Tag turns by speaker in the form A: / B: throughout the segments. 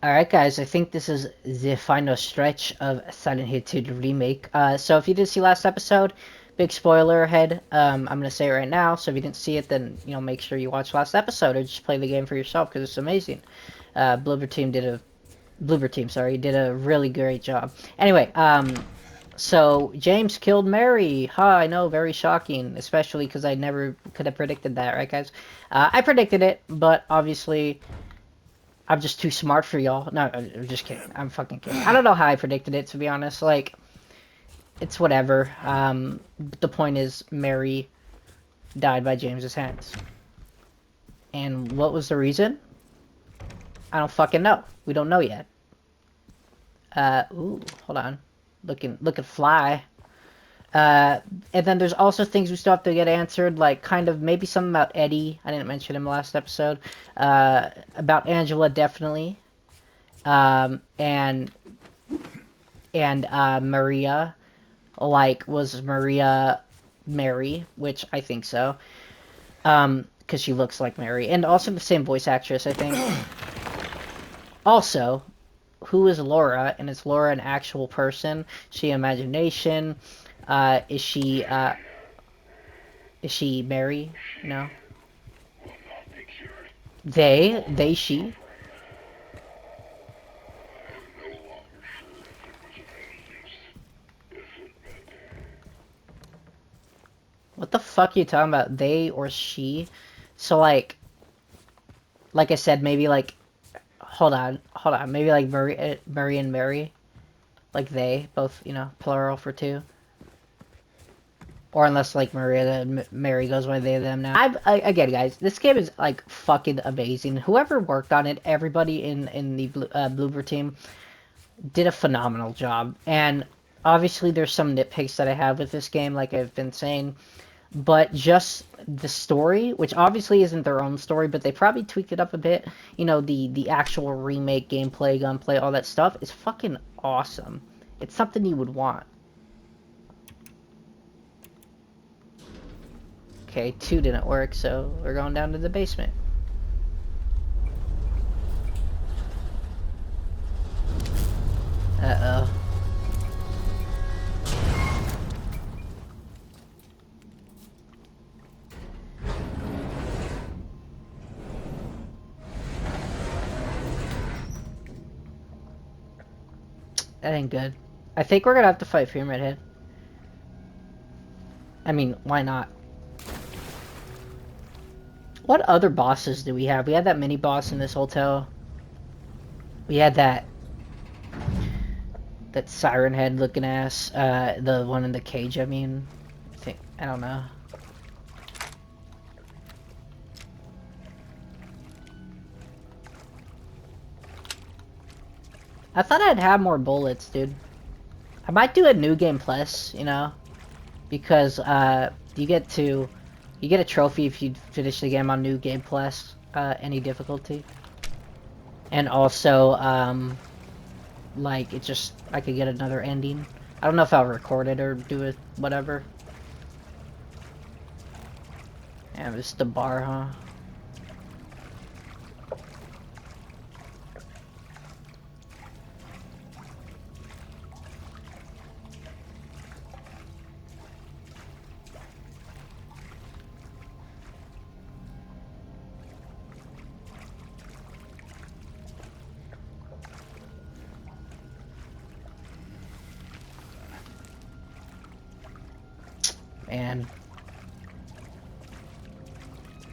A: Alright guys, I think this is the final stretch of Silent Hill 2 Remake. So if you didn't see last episode, big spoiler ahead. I'm gonna say it right now, so if you didn't see it, then, make sure you watch last episode or just play the game for yourself, because it's amazing. Bloober Team, sorry, did a really great job. Anyway, so James killed Mary. I know, very shocking, especially because I never could have predicted that, right guys? I predicted it, but obviously I'm just too smart for y'all. No, I'm just kidding. I'm fucking kidding. I don't know how I predicted it, to be honest. Like, it's whatever. The point is, Mary died by James's hands. And what was the reason? I don't fucking know. We don't know yet. Ooh, hold on. Looking fly. Uh, and then there's also things we still have to get answered, like kind of maybe something about Eddie. I didn't mention him last episode. About Angela, definitely. And Maria, like, was Maria Mary, which I think so, because she looks like Mary, and also the same voice actress, I think. Also, who is Laura, and is Laura an actual person? Is she imagination? Uh, is she, uh, is she Mary? No. She. What the fuck are you talking about? They or she? So, like I said, maybe like, hold on, maybe like Murray and Mary, like they both, plural for two, or unless like Mary goes by they them now. Again, guys, this game is like fucking amazing. Whoever worked on it, everybody in the Bloober team did a phenomenal job, and obviously there's some nitpicks that I have with this game, like I've been saying. But just the story, which obviously isn't their own story, but they probably tweaked it up a bit. The actual remake, gameplay, gunplay, all that stuff is fucking awesome. It's something you would want. Okay, 2 didn't work, so we're going down to the basement. Uh-oh. That ain't good. I think we're gonna have to fight Pyramid Head. I mean, why not? What other bosses do we have? We had that mini boss in this hotel. We had that siren head looking ass. The one in the cage, I mean. I don't know. I thought I'd have more bullets, dude. I might do a new game plus, because you get a trophy if you finish the game on new game plus, any difficulty. And also, like, I could get another ending. I don't know if I'll record it or do it, whatever. Yeah, it's the bar, huh? Man.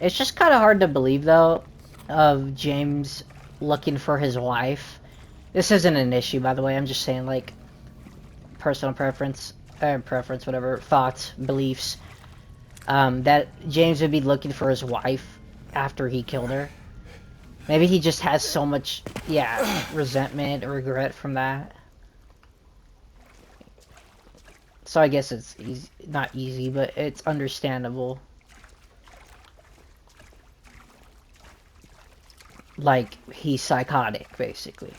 A: It's just kind of hard to believe, though, of James looking for his wife. This isn't an issue, by the way. I'm just saying, like, personal preference, whatever, thoughts, beliefs. That James would be looking for his wife after he killed her. Maybe he just has so much, yeah, resentment or regret from that. So I guess it's easy, not easy, but it's understandable. Like, he's psychotic, basically.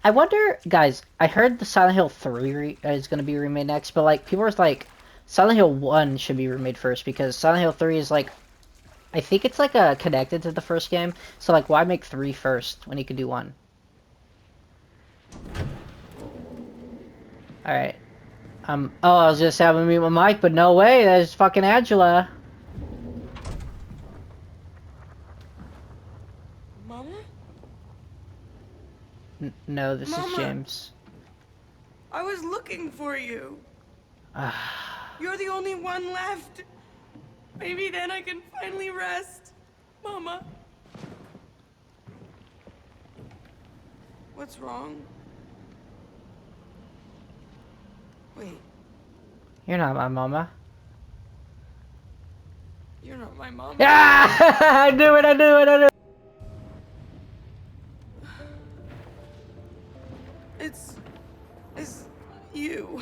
A: I wonder, guys, I heard the Silent Hill 3 is going to be remade next, but, like, people are like, Silent Hill 1 should be remade first, because Silent Hill 3 is, like, I think it's, like, connected to the first game, so, like, why make 3 first when you could do 1? Alright. Oh, I was just having me with Mike, but no way, there's fucking Angela.
B: Mama?
A: No, this is
B: Mama!
A: James.
B: I was looking for you.
A: Ah,
B: You're the only one left. Maybe then I can finally rest. Mama. What's wrong? Wait,
A: you're not my mama.
B: you're not my mama.
A: Ah! I knew it, I knew it, I knew it.
B: It's you.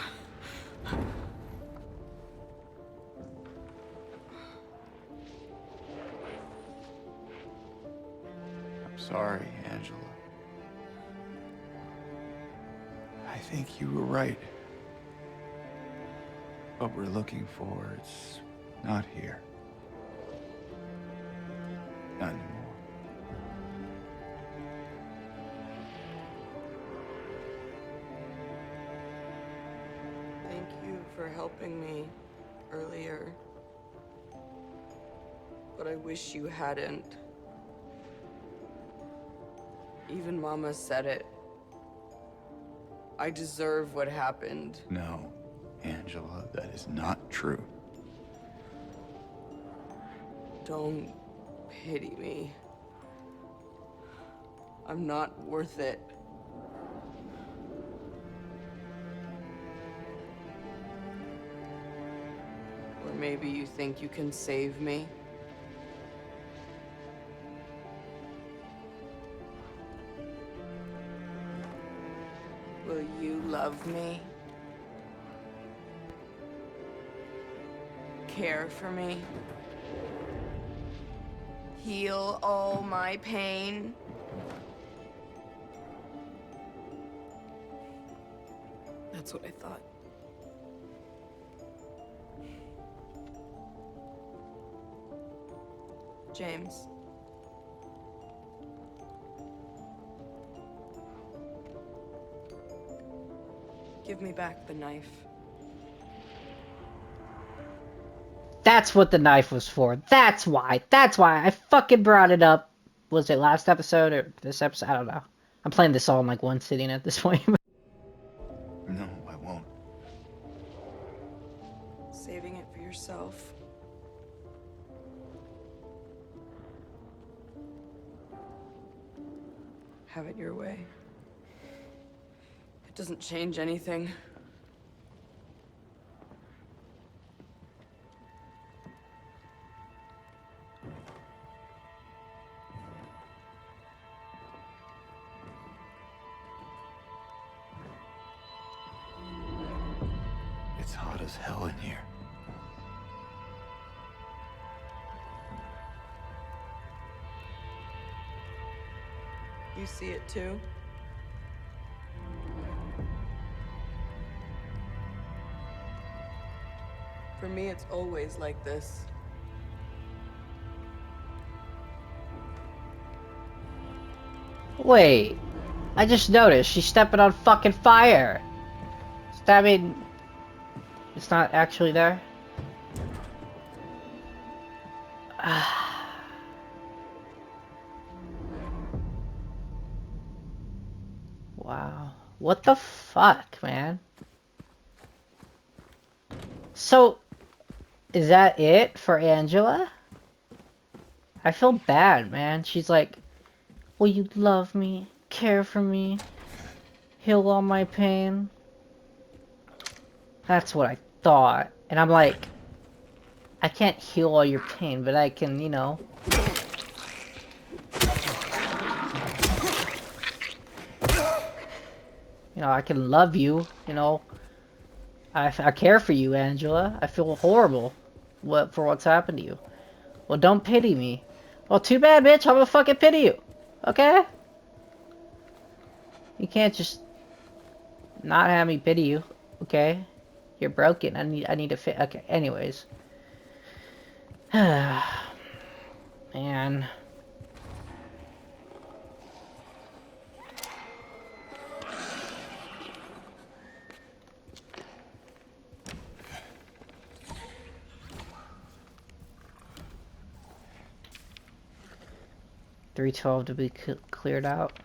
C: I'm sorry, Angela. I think you were right. What we're looking for, it's not here. Not anymore.
B: Thank you for helping me earlier. But I wish you hadn't. Even Mama said it. I deserve what happened.
C: No, Angela, that is not true.
B: Don't pity me. I'm not worth it. Or maybe you think you can save me? Will you love me? Care for me? Heal all my pain? That's what I thought. James. Give me back the knife.
A: That's what the knife was for. That's why. That's why I fucking brought it up. Was it last episode or this episode? I don't know. I'm playing this all in like one sitting at this point.
C: No, I won't.
B: Saving it for yourself. Have it your way. It doesn't change anything.
C: It's hot as hell in here.
B: You see it too? For me, it's always like this.
A: Wait. I just noticed she's stepping on fucking fire. Does that mean it's not actually there? Wow. What the fuck, man? So, is that it for Angela? I feel bad, man. She's like, will you love me, care for me, heal all my pain? That's what I thought. And I'm like, I can't heal all your pain, but I can, you know. You know, I can love you, you know. I care for you, Angela. I feel horrible for what's happened to you. Well, don't pity me. Well, too bad, bitch. I'm gonna fucking pity you. Okay? You can't just not have me pity you. Okay? You're broken. I need to fit. Okay, anyways. Man. 312 to be cleared out.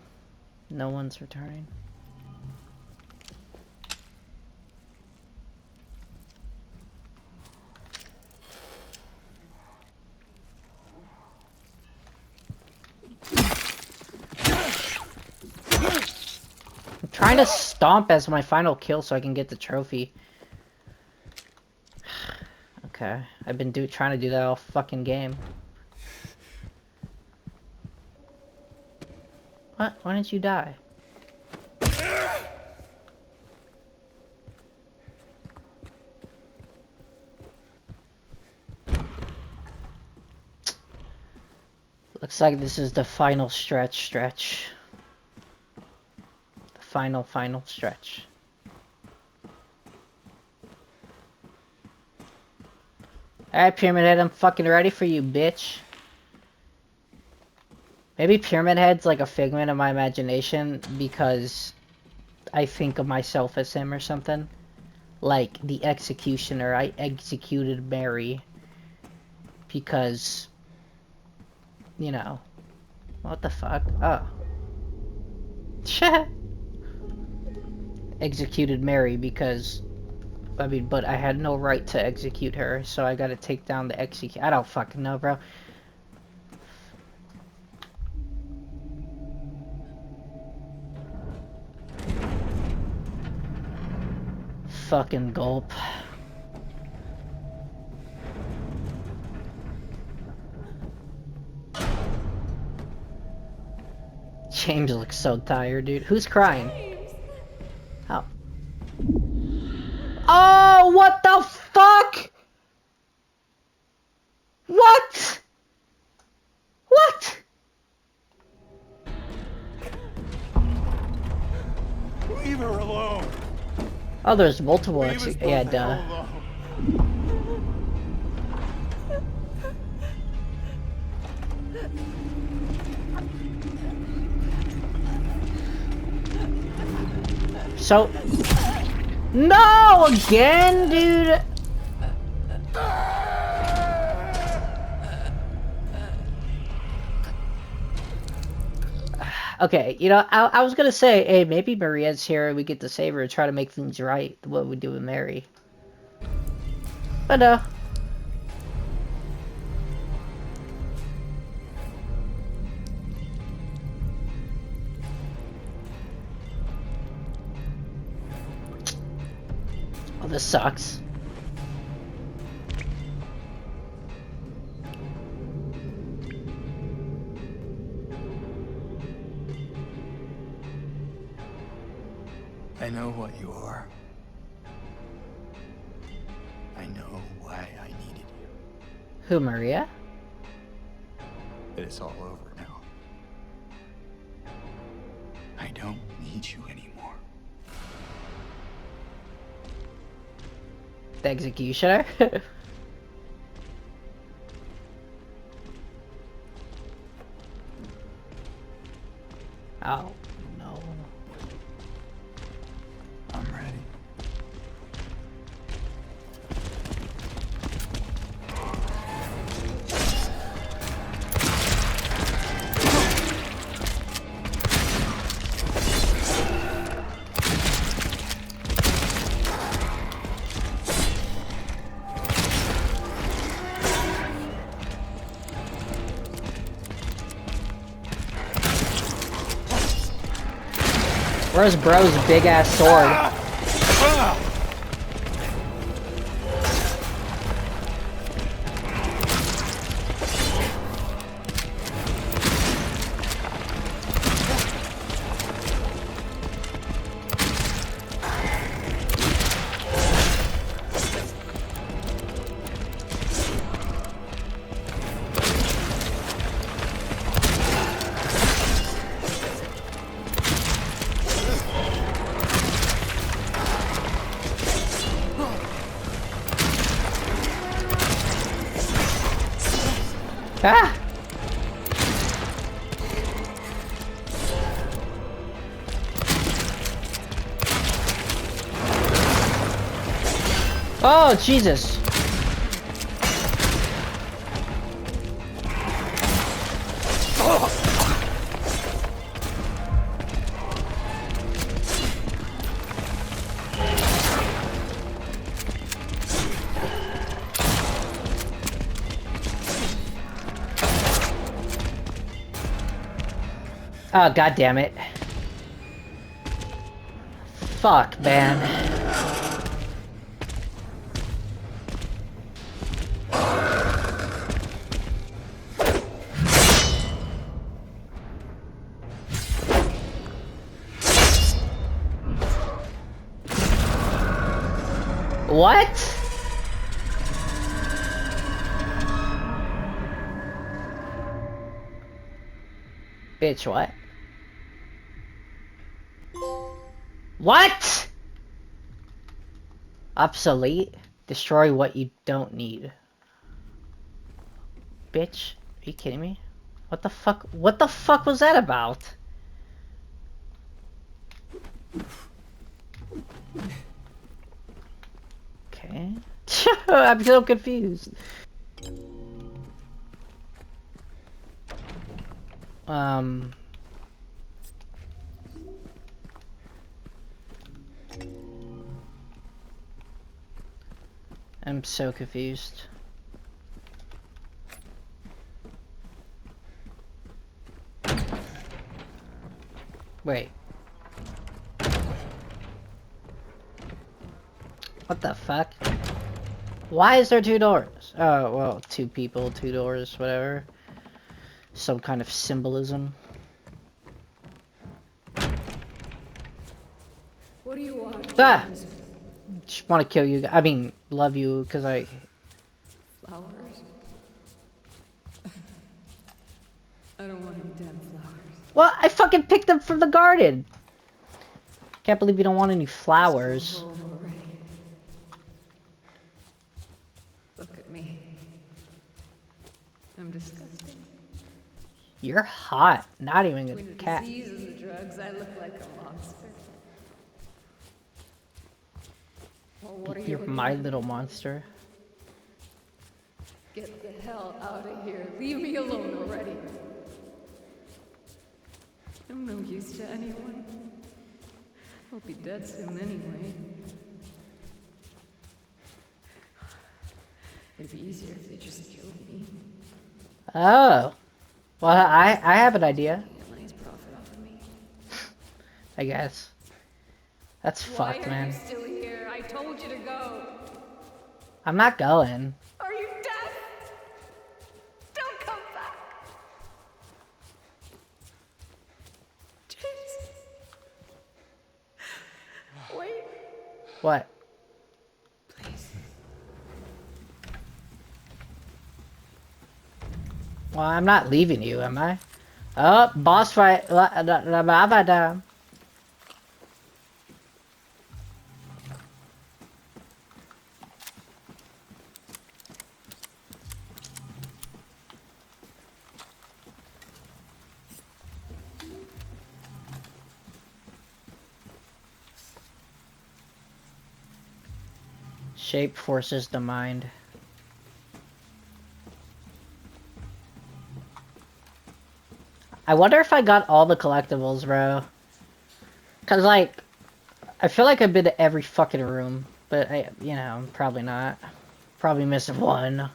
A: No one's returning. I'm trying to stomp as my final kill so I can get the trophy. Okay, I've been trying to do that all fucking game. What? Why didn't you die? Looks like this is the final stretch. The final stretch. Alright, Pyramid Head, I'm fucking ready for you, bitch. Maybe Pyramid Head's like a figment of my imagination because I think of myself as him or something. Like the executioner, I executed Mary because, you know, what the fuck? Oh. Executed Mary because, I mean, but I had no right to execute her, so I gotta take down the execute. I don't fucking know, bro. Fucking gulp. James looks so tired, dude. Who's crying? Oh. Oh, what the fuck? What? What?
C: Leave her alone.
A: Oh, there's multiple
C: Leave us both
A: yeah,
C: the
A: duh.
C: hell alone.
A: So, no, again, dude. Okay, you know, I was gonna say, hey, maybe Maria's here and we get to save her and try to make things right, what we do with Mary. But no. Oh, this sucks.
C: I know what you are. I know why I needed you.
A: Who, Maria?
C: But it's all over now. I don't need you anymore.
A: The executioner? Oh, no.
C: I'm ready.
A: Where's bro's big ass sword? Ah! Oh, Jesus. Oh, god damn it. Fuck, man. What? Bitch, what? What? Obsolete? Destroy what you don't need. Bitch, are you kidding me? What the fuck? What the fuck was that about? Okay. I'm so confused. I'm so confused. Wait. What the fuck? Why is there two doors? Oh, well, two people, two doors, whatever. Some kind of symbolism.
B: What do you want?
A: Ah! Just want to kill you. I mean, love you, because I...
B: Flowers? I don't want any damn flowers.
A: Well, I fucking picked them from the garden! Can't believe you don't want any flowers.
B: Go home already. Look at me. I'm disgusting.
A: You're hot. Not even a
B: Between the
A: cat.
B: disease and the drugs, I look like a monster. Well, what are you
A: You're
B: looking
A: my
B: at?
A: little monster.
B: Get the hell out of here. Leave me alone already. I'm no use to anyone. I'll be dead soon anyway. It'd be easier if they just killed me.
A: Oh. Well, I have an idea,
B: Get a nice profit off of me.
A: I guess. That's
B: Why
A: fucked,
B: are
A: man.
B: you still here? I told you to go.
A: I'm not going.
B: Are you deaf? Don't come back. James. Wait.
A: What?
B: Please.
A: Well, I'm not leaving you, am I? Oh, boss fight. Shape forces the mind. I wonder if I got all the collectibles, bro. Cause like, I feel like I've been to every fucking room, but you know, probably not. Probably missed one.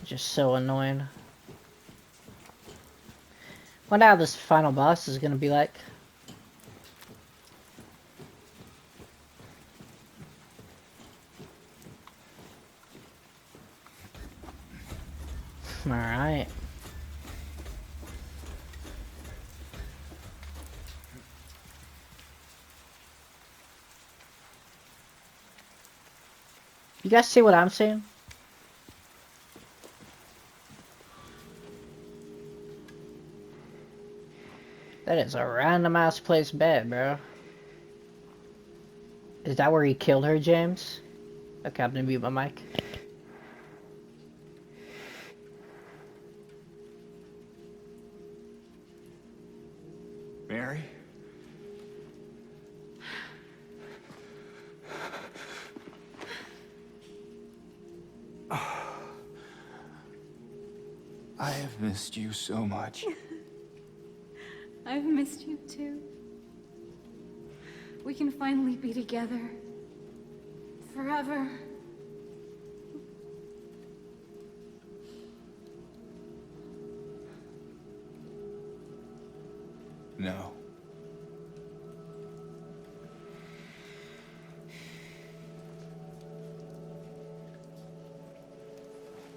A: Just so annoying. Wonder how this final boss is gonna be like. Alright. You guys see what I'm seeing? That is a random ass place bed, bro. Is that where he killed her, James? Okay, I'm gonna mute my mic.
C: Mary? I have missed you so much.
B: I've missed you too. We can finally be together. Forever.
C: No.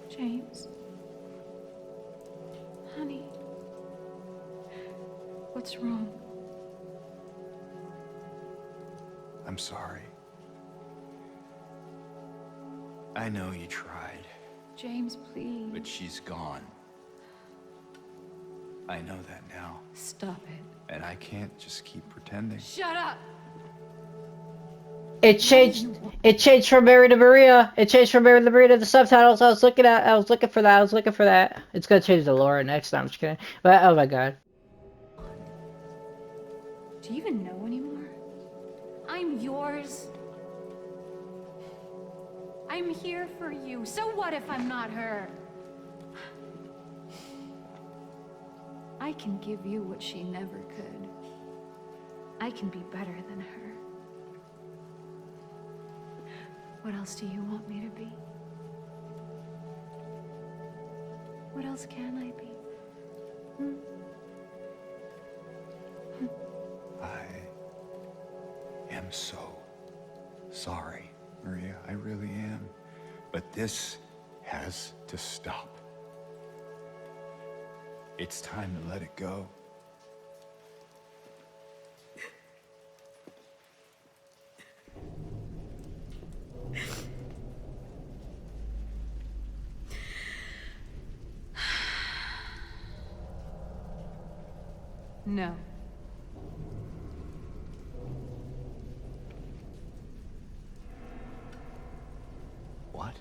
B: James. Honey. What's wrong?
C: I'm sorry. I know you tried,
B: James, please.
C: but she's gone. I know that now,
B: Stop it.
C: and I can't just keep pretending.
B: Shut up!
A: It changed. It changed from Mary to Maria. It changed from Mary to Maria to the subtitles. I was looking for that. I was looking for that. It's gonna change to Laura next time. I'm just kidding. But oh my god.
B: Do you even know anymore? I'm yours. I'm here for you. So what if I'm not her? I can give you what she never could. I can be better than her. What else do you want me to be? What else can I be?
C: I am so sorry, Maria. I really am. But this has to stop. It's time to let it go.
B: No.
C: What?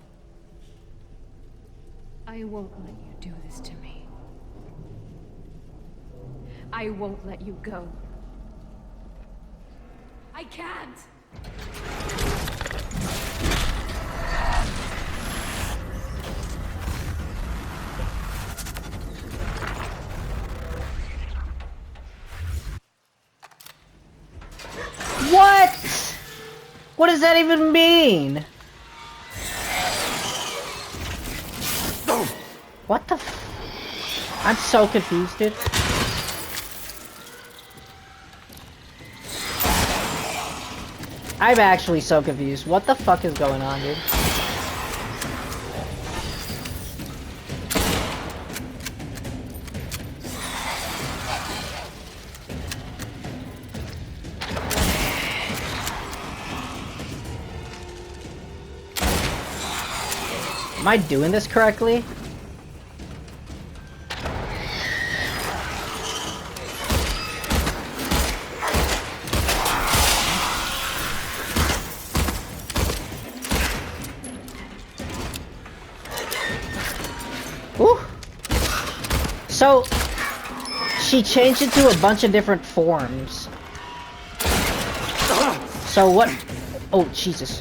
B: I won't let you do this to me. I won't let you go. I can't!
A: What? What does that even mean? What the f- I'm so confused, dude. I'm actually so confused. What the fuck is going on, dude? Am I doing this correctly? Ooh. So, she changed into a bunch of different forms. So what? Oh, Jesus.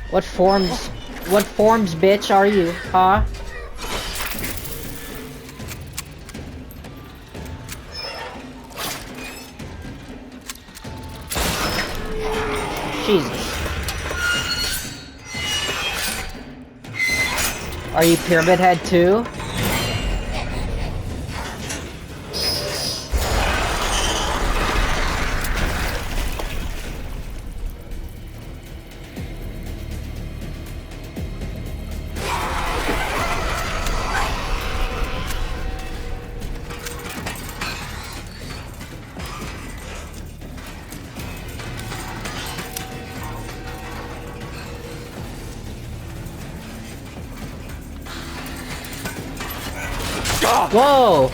A: What forms, bitch, are you, huh? Jesus. Are you Pyramid Head too? Whoa!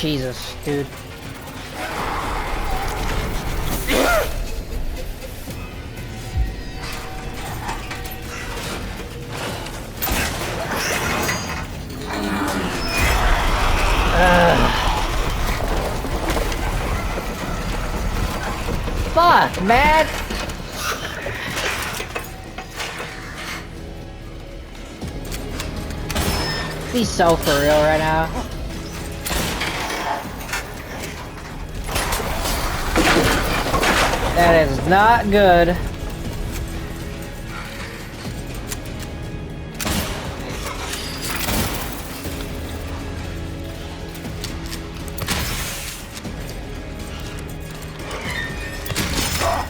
A: Jesus, dude. Fuck, man! He's so for real right now. That is not good.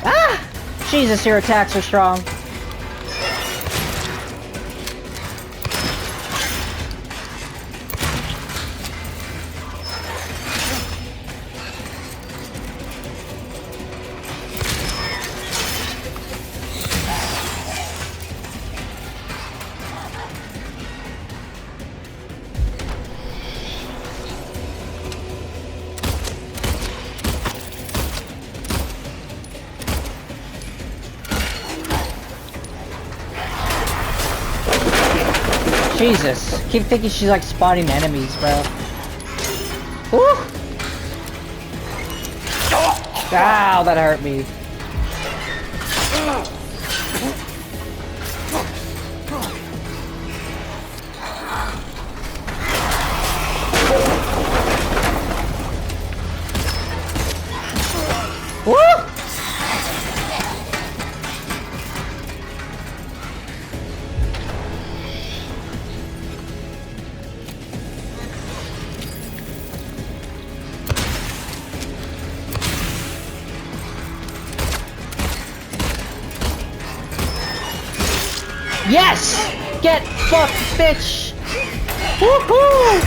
A: Ah! Jesus, your attacks are strong. Jesus, keep thinking she's like spotting enemies, bro. Woo! Ow, that hurt me. Woo! Yes! Get fucked, bitch! Woohoo!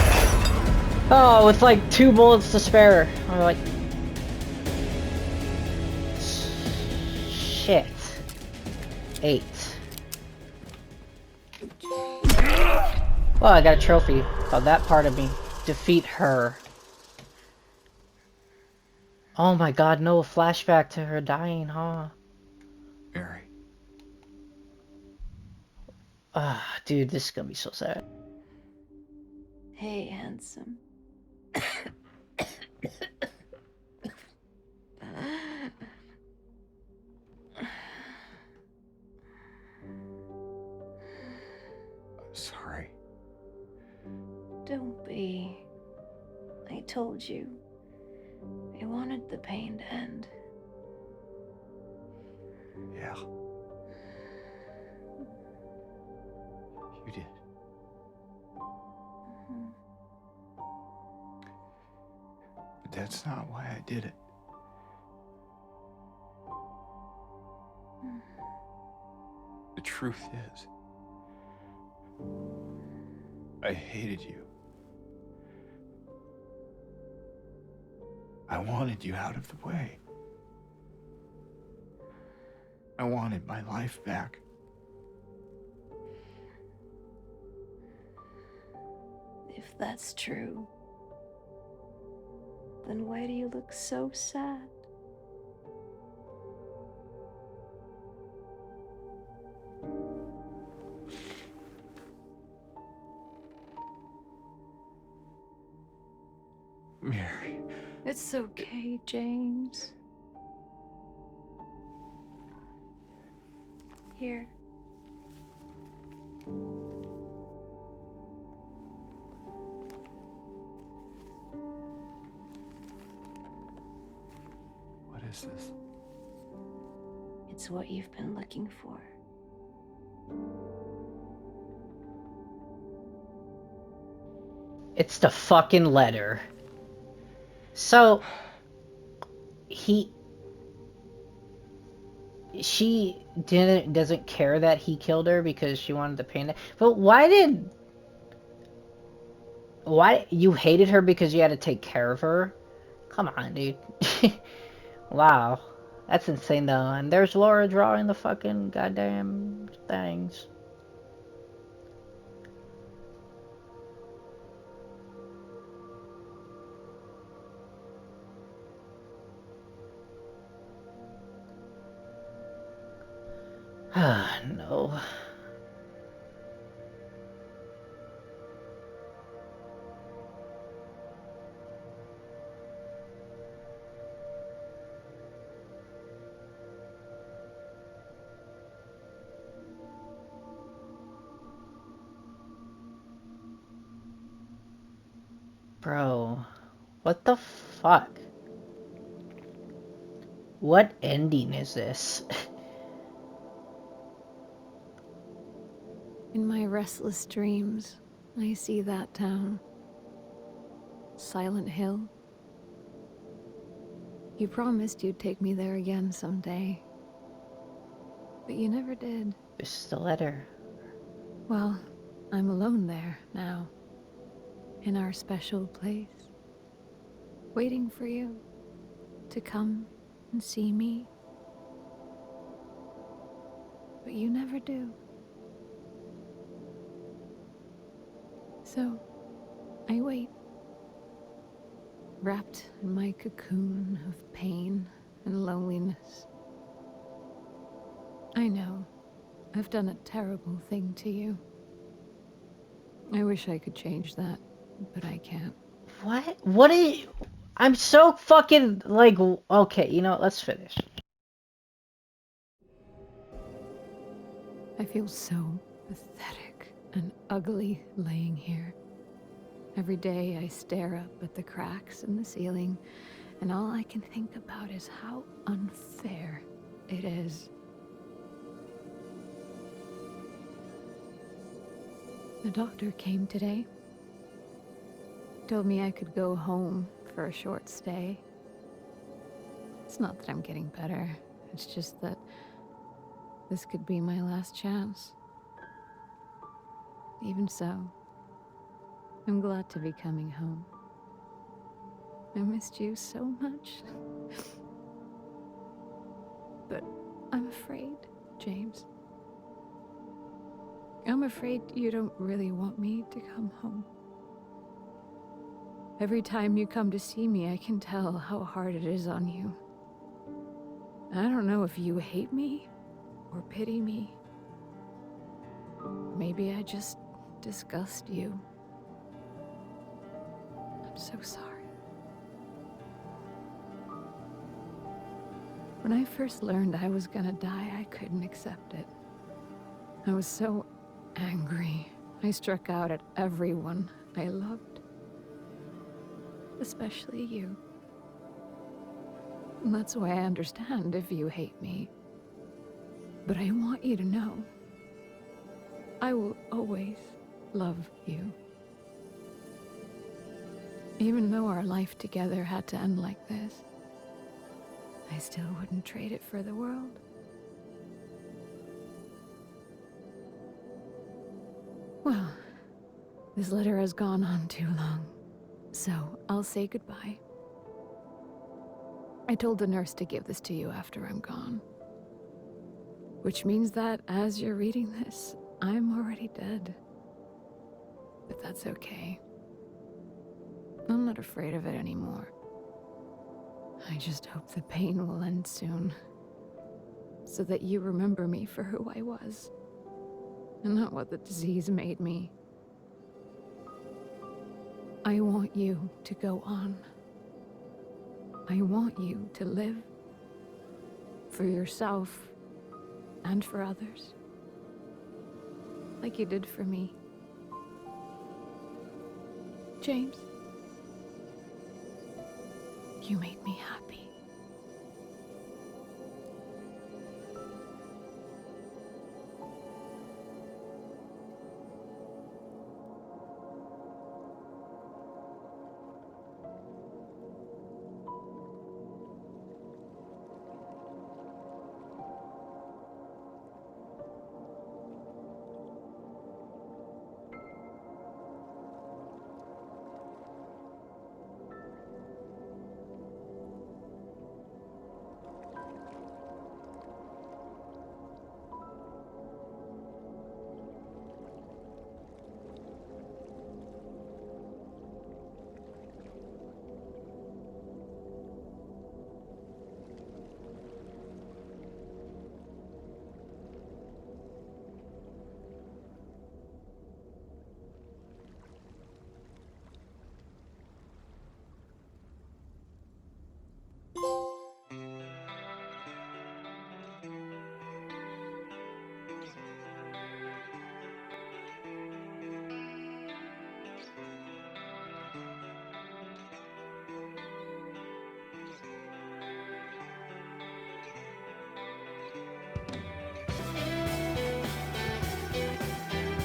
A: Oh, with like 2 bullets to spare. I'm like... Shit. 8. Well, I got a trophy. Oh, that part of me. Defeat her. Oh my god, no flashback to her dying, huh?
C: Mary.
A: Ah, dude, this is gonna be so sad.
B: Hey, handsome.
C: I'm sorry.
B: Don't be. I told you. I wanted the pain to end.
C: Yeah. You did. But that's not why I did it. The truth is, I hated you. I wanted you out of the way. I wanted my life back.
B: If that's true, then why do you look so sad?
C: Mary.
B: It's okay, James. Here.
C: What is this?
B: It's what you've been looking for.
A: It's the fucking letter. So... She doesn't care that he killed her because she wanted the pain. But why you hated her because you had to take care of her? Come on, dude. Wow. That's insane though. And there's Laura drawing the fucking goddamn things. No. Bro, what the fuck? What ending is this?
B: In my restless dreams, I see that town. Silent Hill. You promised you'd take me there again someday. But you never did.
A: Just the letter.
B: Well, I'm alone there now. In our special place. Waiting for you to come and see me. But you never do. So, I wait. Wrapped in my cocoon of pain and loneliness. I know, I've done a terrible thing to you. I wish I could change that, but I can't.
A: What? What are you... I'm so fucking, like... Okay, you know what? Let's finish.
B: I feel so pathetic and ugly laying here. Every day I stare up at the cracks in the ceiling, and all I can think about is how unfair it is. The doctor came today. Told me I could go home for a short stay. It's not that I'm getting better. It's just that this could be my last chance. Even so, I'm glad to be coming home. I missed you so much. But I'm afraid, James. I'm afraid you don't really want me to come home. Every time you come to see me, I can tell how hard it is on you. I don't know if you hate me or pity me. Maybe I just disgust you. I'm so sorry. When I first learned I was gonna die, I couldn't accept it. I was so angry. I struck out at everyone I loved. Especially you. And that's why I understand if you hate me. But I want you to know, I will always love you. Even though our life together had to end like this, I still wouldn't trade it for the world. Well, this letter has gone on too long, so I'll say goodbye. I told the nurse to give this to you after I'm gone. Which means that as you're reading this, I'm already dead. But that's okay. I'm not afraid of it anymore. I just hope the pain will end soon. So that you remember me for who I was. And not what the disease made me. I want you to go on. I want you to live. For yourself. And for others. Like you did for me. James. You made me happy.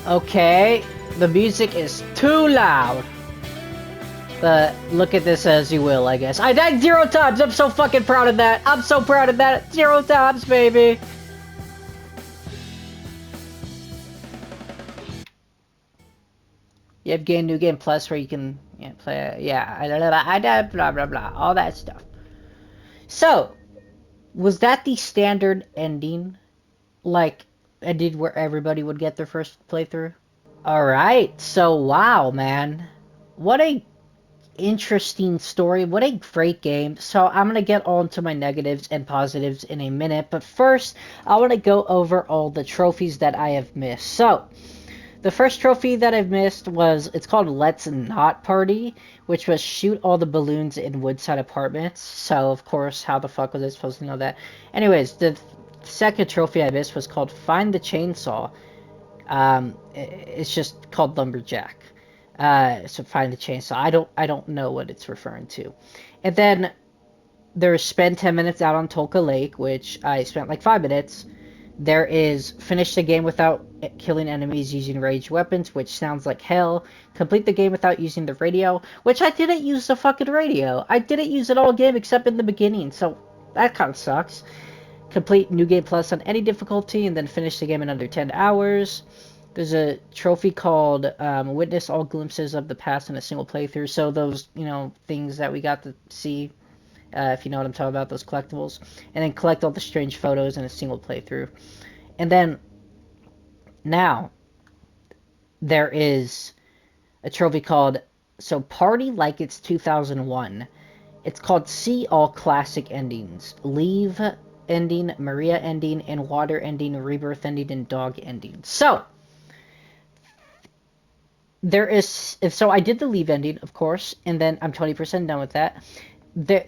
A: Okay, the music is too loud. But look at this as you will, I guess. I died 0 times! I'm so fucking proud of that! I'm so proud of that! 0 times, baby! You have Game New Game Plus where you can play, blah blah blah, all that stuff. So, was that the standard ending? Like, ended where everybody would get their first playthrough? Alright, so wow, man. What a interesting story. What a great game. So I'm going to get on to my negatives and positives in a minute. But first, I want to go over all the trophies that I have missed. So, the first trophy that I've missed was, it's called Let's Not Party, which was shoot all the balloons in Woodside Apartments. So, of course, how the fuck was I supposed to know that? Anyways, the second trophy I missed was called Find the Chainsaw. It's just called Lumberjack. So find the chainsaw. I don't know what it's referring to. And then there's spend 10 minutes out on Tolka Lake, which I spent like 5 minutes. There is finish the game without killing enemies using ranged weapons, which sounds like hell. Complete the game without using the radio, which I didn't use the fucking radio. I didn't use it all game except in the beginning, so that kind of sucks. Complete New Game Plus on any difficulty, and then finish the game in under 10 hours. There's a trophy called Witness All Glimpses of the Past in a Single Playthrough. So those, things that we got to see, if you know what I'm talking about, those collectibles. And then collect all the strange photos in a single playthrough. And then, now, there is a trophy called, Party Like It's 2001. It's called See All Classic Endings. Leave ending, Maria ending, and Water ending, Rebirth ending, and Dog ending. So, I did the Leave ending, of course, and then I'm 20% done with that.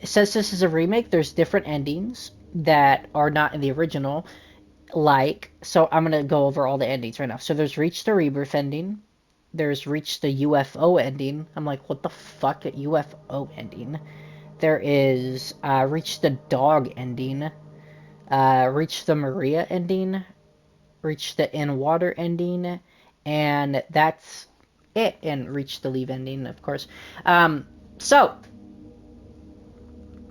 A: Since this is a remake, there's different endings that are not in the original, so I'm going to go over all the endings right now. So there's Reach the Rebirth ending, there's Reach the UFO ending. I'm like, what the fuck, a UFO ending? There is Reach the Dog ending, Reach the Maria ending, Reach the In Water ending, and that's it. And Reach the Leave ending, of course. So,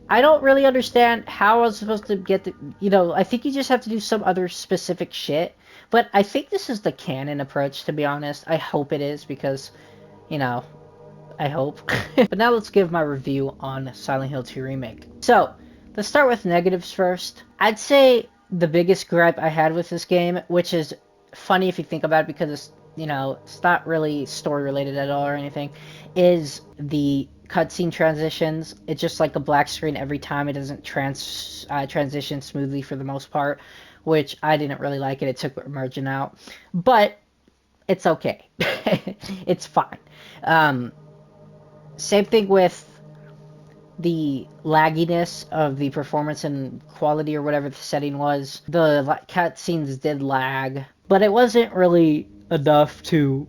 A: I don't really understand how I was supposed to get the, I think you just have to do some other specific shit. But I think this is the canon approach, to be honest. I hope it is, because, I hope. But now let's give my review on Silent Hill 2 Remake. So, let's start with negatives first. I'd say the biggest gripe I had with this game, which is funny if you think about it because it's not really story related at all or anything, is the cutscene transitions. It's just like a black screen every time. It doesn't transition smoothly for the most part, which I didn't really like it. It took immersion out. But it's okay. It's fine. Same thing with the lagginess of the performance and quality, or whatever the setting was. The cutscenes did lag, but it wasn't really enough to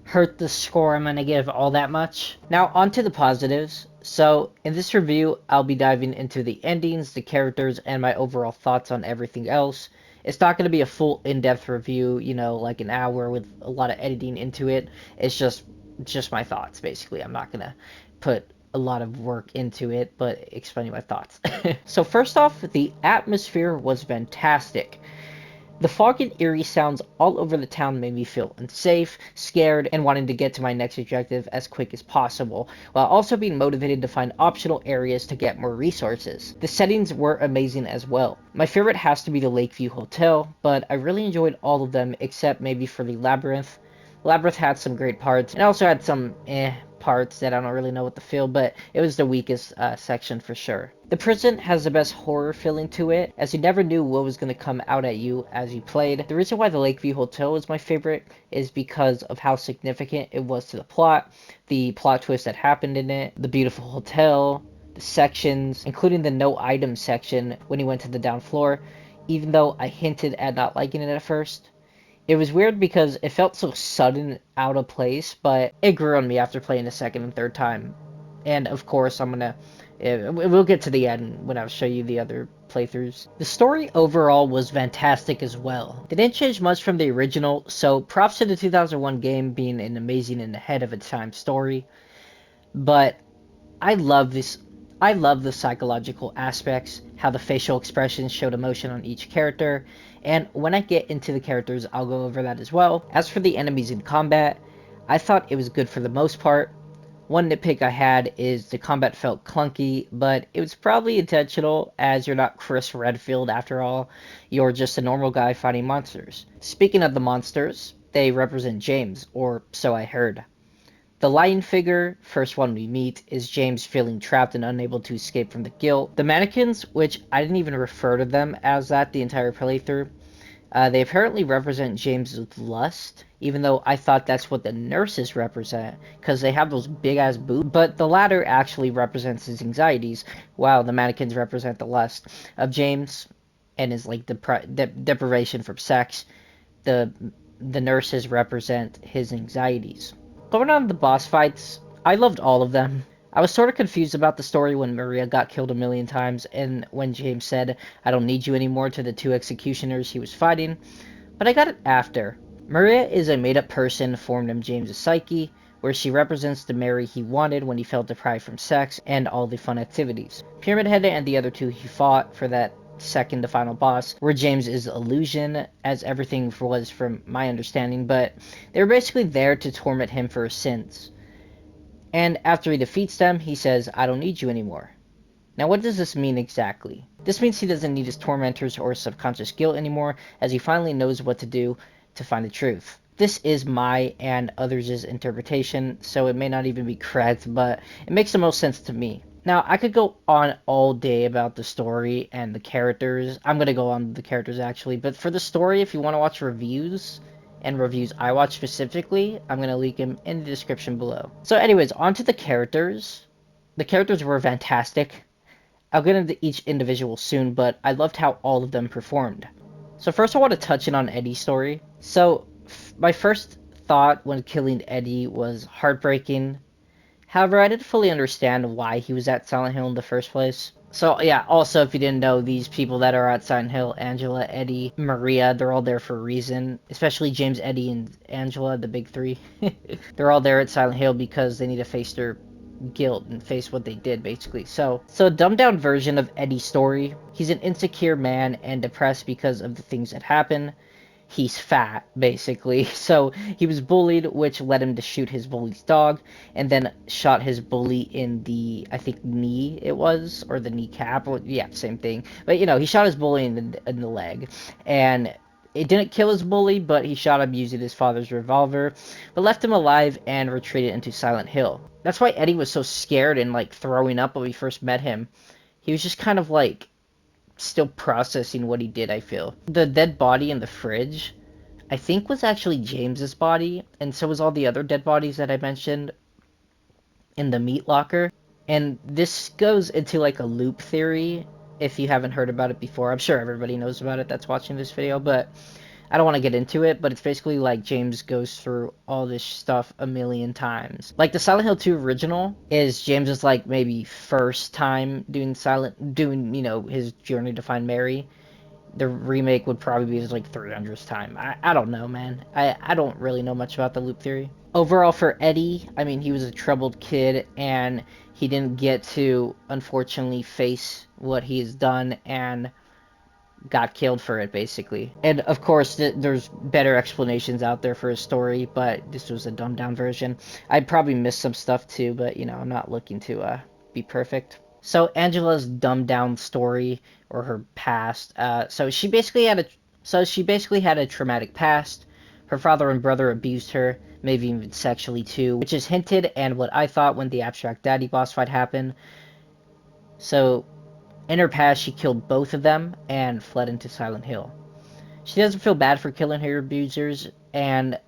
A: hurt the score I'm going to give all that much. Now, on to the positives. So, in this review, I'll be diving into the endings, the characters, and my overall thoughts on everything else. It's not going to be a full in-depth review, like an hour with a lot of editing into it. It's just my thoughts, basically. I'm not going to put a lot of work into it, but explaining my thoughts. So first off, the atmosphere was fantastic. The fog and eerie sounds all over the town made me feel unsafe, scared, and wanting to get to my next objective as quick as possible, while also being motivated to find optional areas to get more resources. The settings were amazing as well. My favorite has to be the Lakeview Hotel, but I really enjoyed all of them except maybe for the Labyrinth. Labyrinth had some great parts, and also had some parts that I don't really know what to feel, but it was the weakest section for sure. The prison has the best horror feeling to it, as you never knew what was going to come out at you as you played. The reason why the Lakeview Hotel is my favorite is because of how significant it was to the plot, the plot twist that happened in it, the beautiful hotel, the sections, including the no item section when he went to the down floor, even though I hinted at not liking it at first. It was weird because it felt so sudden, out of place, but it grew on me after playing the second and third time. And of course, I'm gonna We'll get to the end when I'll show you the other playthroughs. The story overall was fantastic as well. They didn't change much from the original, so props to the 2001 game being an amazing and ahead of its time story. But I love this. I love the psychological aspects, how the facial expressions showed emotion on each character, and when I get into the characters, I'll go over that as well. As for the enemies in combat, I thought it was good for the most part. One nitpick I had is the combat felt clunky, but it was probably intentional, as you're not Chris Redfield after all. You're just a normal guy fighting monsters. Speaking of the monsters, they represent James, or so I heard. The lion figure, first one we meet, is James feeling trapped and unable to escape from the guilt. The mannequins, which I didn't even refer to them as that the entire playthrough, they apparently represent James's lust, even though I thought that's what the nurses represent, because they have those big-ass boobs. But the latter actually represents his anxieties, while the mannequins represent the lust of James and his like deprivation from sex. The the nurses represent his anxieties. Going on to the boss fights, I loved all of them. I was sort of confused about the story when Maria got killed a million times and when James said, "I don't need you anymore" to the two executioners he was fighting, but I got it after. Maria is a made-up person formed in James's psyche, where she represents the Mary he wanted when he felt deprived from sex and all the fun activities. Pyramid Head and the other two he fought for that second to final boss were James's illusion, as everything was from my understanding, but they were basically there to torment him for his sins. And after he defeats them, he says, "I don't need you anymore." Now, what does this mean exactly? This means he doesn't need his tormentors or subconscious guilt anymore, as he finally knows what to do to find the truth. This is my and others' interpretation, so it may not even be correct, but it makes the most sense to me. Now, I could go on all day about the story and the characters. I'm going to go on the characters, actually, but for the story, if you want to watch reviews, and reviews I watch specifically, I'm going to link them in the description below. So anyways, on to the characters. The characters were fantastic. I'll get into each individual soon, but I loved how all of them performed. So first I want to touch in on Eddie's story. So my first thought when killing Eddie was heartbreaking. However, I didn't fully understand why he was at Silent Hill in the first place. So yeah, also if you didn't know, these people that are at Silent Hill, Angela, Eddie, Maria, they're all there for a reason. Especially James, Eddie, and Angela, the big three. They're all there at Silent Hill because they need to face their guilt and face what they did, basically. So a dumbed down version of Eddie's story. He's an insecure man and depressed because of the things that happen. He's fat, basically. So he was bullied, which led him to shoot his bully's dog, and then shot his bully in the, I think, knee it was, or the kneecap. Or, yeah, same thing. But, you know, he shot his bully in the leg, and it didn't kill his bully, but he shot him using his father's revolver, but left him alive and retreated into Silent Hill. That's why Eddie was so scared and, like, throwing up when we first met him. He was just kind of, like, still processing what he did, I feel. The dead body in the fridge, I think, was actually James's body, and so was all the other dead bodies that I mentioned in the meat locker. And this goes into like a loop theory, if you haven't heard about it before. I'm sure everybody knows about it that's watching this video, but I don't want to get into it, but it's basically like James goes through all this stuff a million times. Like the Silent Hill 2 original is James's like maybe first time doing, you know, his journey to find Mary. The remake would probably be his like 300th time. I don't know, man. I don't really know much about the loop theory. Overall for Eddie, I mean, he was a troubled kid and he didn't get to, unfortunately, face what he's done and got killed for it, basically. And of course, there's better explanations out there for his story, but this was a dumbed down version. I probably missed some stuff too, but you know, I'm not looking to be perfect. So Angela's dumbed down story, or her past. So she basically had a traumatic past. Her father and brother abused her, maybe even sexually too, which is hinted and what I thought when the Abstract Daddy boss fight happened. So in her past, she killed both of them and fled into Silent Hill. She doesn't feel bad for killing her abusers, and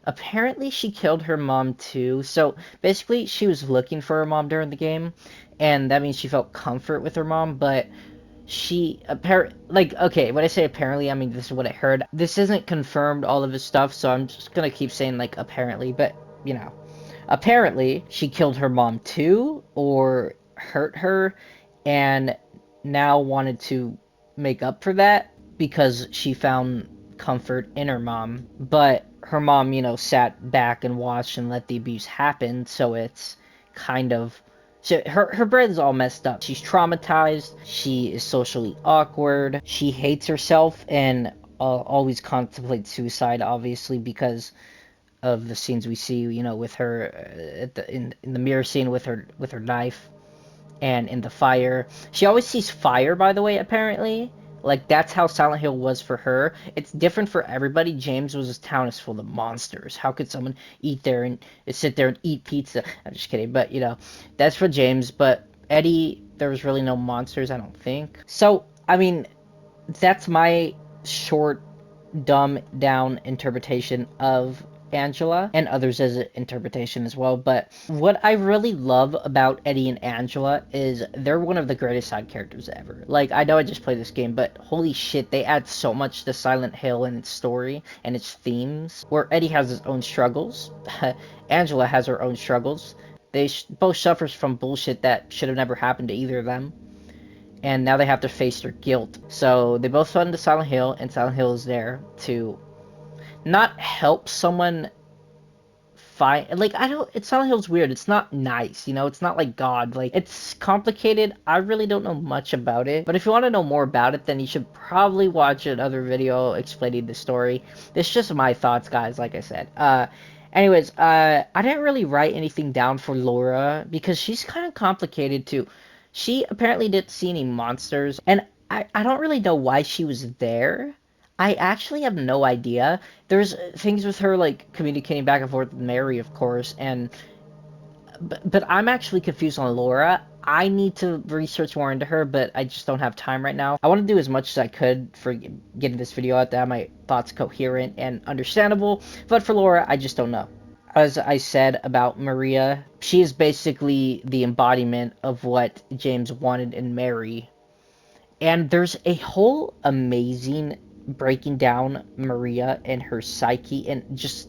A: apparently she killed her mom too. So basically, she was looking for her mom during the game, and that means she felt comfort with her mom, but she okay, when I say apparently, I mean this is what I heard. This isn't confirmed, all of this stuff, so I'm just gonna keep saying like apparently, but you know. Apparently, she killed her mom too, or hurt her and now wanted to make up for that because she found comfort in her mom. But her mom, sat back and watched and let the abuse happen, so it's kind of her brain's all messed up. She's traumatized. She is socially awkward. She hates herself and always contemplates suicide, obviously, because of the scenes we see, with her in the mirror scene with her knife and in the fire. She always sees fire, by the way, apparently. Like, that's how Silent Hill was for her. It's different for everybody. James was, his town is full of monsters. How could someone eat there and sit there and eat pizza? I'm just kidding, but, that's for James. But Eddie, there was really no monsters, I don't think. So, I mean, that's my short, dumb down interpretation of Angela, and others as an interpretation as well. But what I really love about Eddie and Angela is they're one of the greatest side characters ever. Like, I know I just played this game, but holy shit, they add so much to Silent Hill and its story and its themes. Where Eddie has his own struggles, Angela has her own struggles. They both suffers from bullshit that should have never happened to either of them, and now they have to face their guilt. So they both fell into Silent Hill, and Silent Hill is there to not help someone fight. Like, I don't. It's Silent Hill's weird. It's not nice, It's not like God. Like, it's complicated. I really don't know much about it. But if you want to know more about it, then you should probably watch another video explaining the story. It's just my thoughts, guys. Like I said. Anyways, I didn't really write anything down for Laura because she's kind of complicated too. She apparently didn't see any monsters, and I don't really know why she was there. I actually have no idea. There's things with her, like, communicating back and forth with Mary, of course, and but I'm actually confused on Laura. I need to research more into her, but I just don't have time right now. I want to do as much as I could for getting this video out, to have my thoughts coherent and understandable, but for Laura, I just don't know. As I said about Maria, she is basically the embodiment of what James wanted in Mary. And there's a whole amazing breaking down Maria and her psyche and just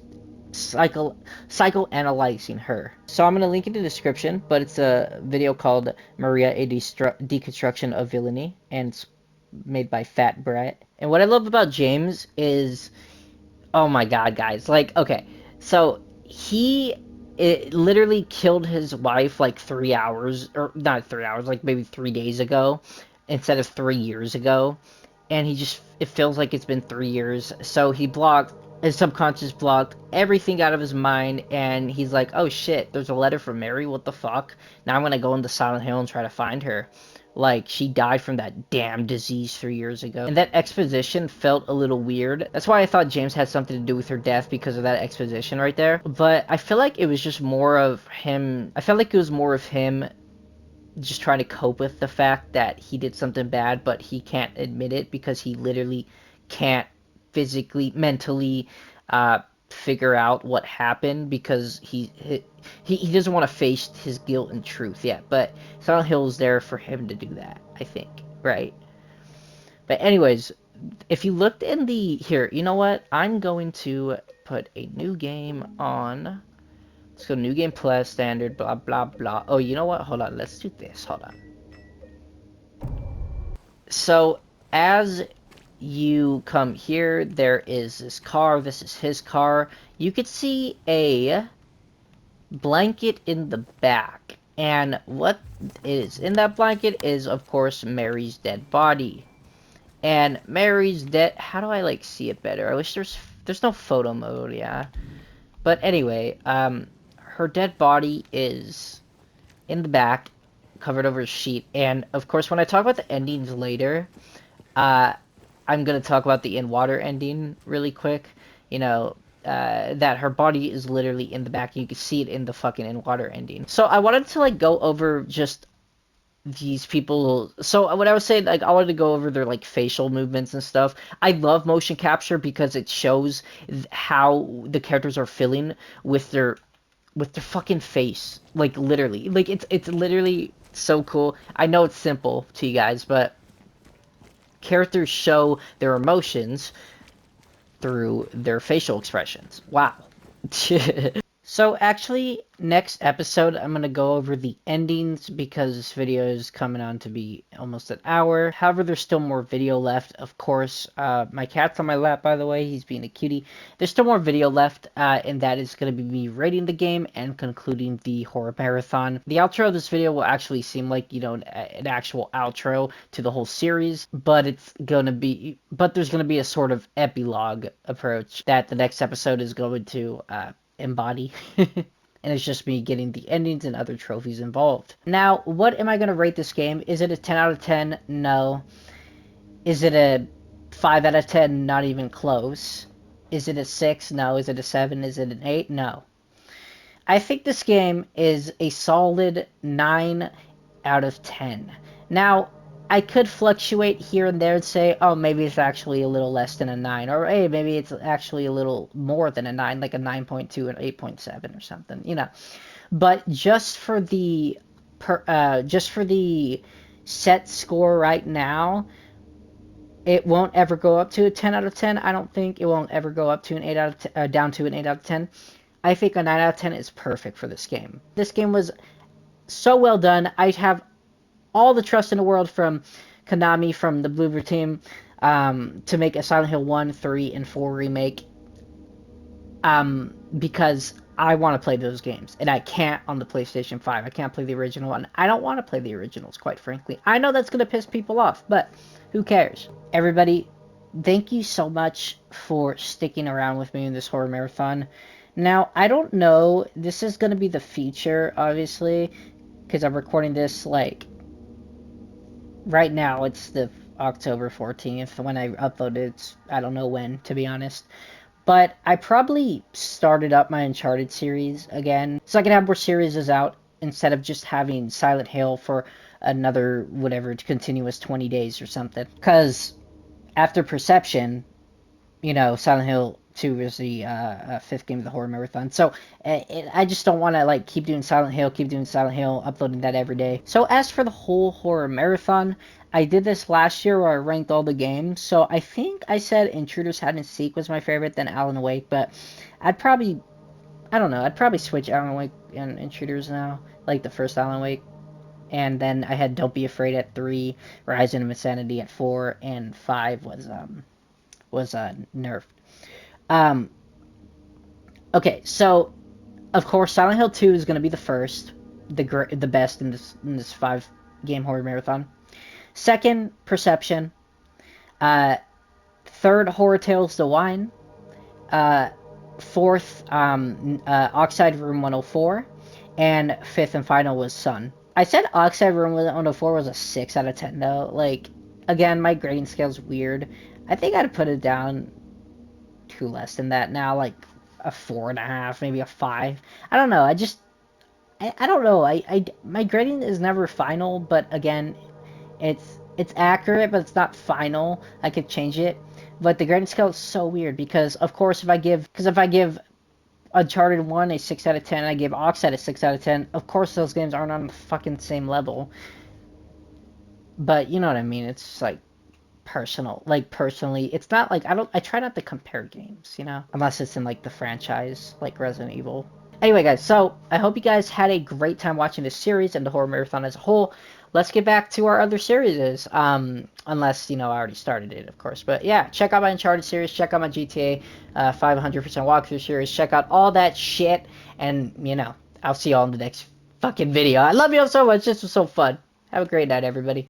A: psychoanalyzing her. So I'm going to link in the description, but it's a video called Maria, a Deconstruction of Villainy, and it's made by Fat Brett. And what I love about James is, oh my god, guys, like, okay, so he literally killed his wife like 3 hours, or not 3 hours, like maybe 3 days ago, instead of 3 years ago, and it feels like it's been 3 years, so his subconscious blocked everything out of his mind, and he's like, oh shit, there's a letter from Mary, what the fuck, now I'm gonna go into Silent Hill and try to find her. Like, she died from that damn disease 3 years ago. And that exposition felt a little weird. That's why I thought James had something to do with her death, because of that exposition right there. But I feel like it was just more of him. I felt like it was more of him just trying to cope with the fact that he did something bad, but he can't admit it because he literally can't physically, mentally, figure out what happened, because he doesn't want to face his guilt and truth yet. But Silent Hill is there for him to do that, I think, right? But anyways, if you looked in the here, you know what? I'm going to put a new game on. Let's go new game plus standard, blah blah blah. Oh, you know what? Hold on, let's do this. Hold on. So as you come here, there is this car. This is his car. You could see a blanket in the back, and what is in that blanket is, of course, Mary's dead body. And Mary's dead. How do I like see it better? I wish there's no photo mode. Yeah, but anyway, her dead body is in the back, covered over a sheet. And of course, when I talk about the endings later, uh, I'm gonna talk about the in water ending really quick. That her body is literally in the back. You can see it in the fucking in water ending. So I wanted to like go over just these people. So what I was saying, like, I wanted to go over their like facial movements and stuff. I love motion capture because it shows how the characters are feeling with their fucking face. Like, literally, like, it's literally so cool. I know it's simple to you guys, but characters show their emotions through their facial expressions. Wow. So So actually, next episode, I'm going to go over the endings because this video is coming on to be almost an hour. However, there's still more video left, of course. My cat's on my lap, by the way. He's being a cutie. There's still more video left, and that is going to be me rating the game and concluding the horror marathon. The outro of this video will actually seem like, you know, an actual outro to the whole series, but there's going to be a sort of epilogue approach that the next episode is going to embody. And it's just me getting the endings and other trophies involved. Now, what am I going to rate this game? Is it a 10 out of 10? No. Is it a 5 out of 10? Not even close. Is it a 6? No. Is it a 7? Is it an 8? No. I think this game is a solid 9 out of 10. Now, I could fluctuate here and there and say, oh, maybe it's actually a little less than a 9, or hey, maybe it's actually a little more than a 9, like a 9.2 and 8.7 or something, you know. But just for the set score right now, it won't ever go up to a 10 out of 10. I don't think it won't ever go up to an 8 out of 10, down to an 8 out of 10. I think a 9 out of 10 is perfect for this game. This game was so well done. I have all the trust in the world from Konami, from the Bloober team, to make a Silent Hill 1, 3, and 4 remake, because I want to play those games, and I can't on the PlayStation 5. I can't play the original one. I don't want to play the originals, quite frankly. I know that's going to piss people off, but who cares? Everybody, thank you so much for sticking around with me in this horror marathon. Now, I don't know, this is going to be the feature, obviously, because I'm recording this, like, right now. It's the October 14th. When I upload it, it's, I don't know when, to be honest. But I probably started up my Uncharted series again, so I can have more series out instead of just having Silent Hill for another, whatever, continuous 20 days or something. Because after Perception, you know, Silent Hill 2 is the fifth game of the horror marathon. So I just don't want to like keep doing Silent Hill, uploading that every day. So as for the whole horror marathon, I did this last year where I ranked all the games. So I think I said Intruders Hide and Seek was my favorite, then Alan Wake. But I don't know, I'd probably switch Alan Wake and Intruders now, like the first Alan Wake. And then I had Don't Be Afraid at 3, Horizon of Insanity at 4, and 5 was nerfed. Okay, so of course Silent Hill 2 is going to be the first, the best in this 5-game horror marathon. Second, Perception. Third, Horror Tales: The Wine. Fourth, Oxide Room 104, and fifth and final was Sun. I said Oxide Room 104 was a 6 out of 10 though. Like, again, my grading scale's weird. I think I'd put it down to less than that now, like a 4.5, maybe a 5. I don't know. I don't know. My grading is never final, but again, it's accurate, but it's not final. I could change it. But the grading scale is so weird because, of course, if I give Uncharted 1 a 6 out of 10, I give Oxide a 6 out of 10, of course those games aren't on the fucking same level. But you know what I mean? It's like personally, it's not like I try not to compare games, you know, unless it's in like the franchise, like Resident Evil. Anyway, guys, so I hope you guys had a great time watching this series and the horror marathon as a whole. Let's get back to our other series, unless, you know, I already started it, of course. But yeah, check out my Uncharted series, check out my GTA 500% walkthrough series, check out all that shit, and, you know, I'll see y'all in the next fucking video. I love y'all so much. This was so fun. Have a great night, everybody.